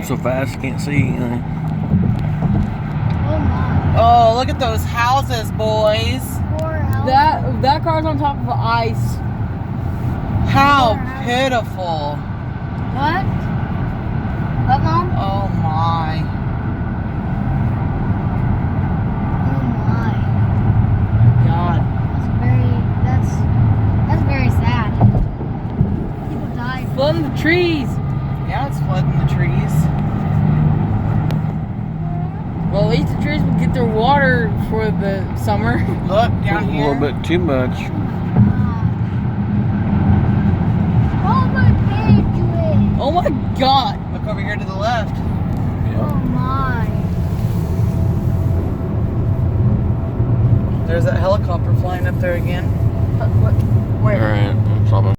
so fast you can't see anything. Oh my. Oh, look at those houses, boys. Poor houses. That car's on top of ice. How Poor houses. pitiful. What? What, Mom? Oh my. Oh my. God. That's very sad. People died. Flooding the trees. Yeah, it's flooding the trees. Well, at least the trees will get their water for the summer. Look down A here. little bit too much. Oh my page. Oh my God. Look over here to the left. Oh my. There's that helicopter flying up there again. Where? Alright, I'm stopping.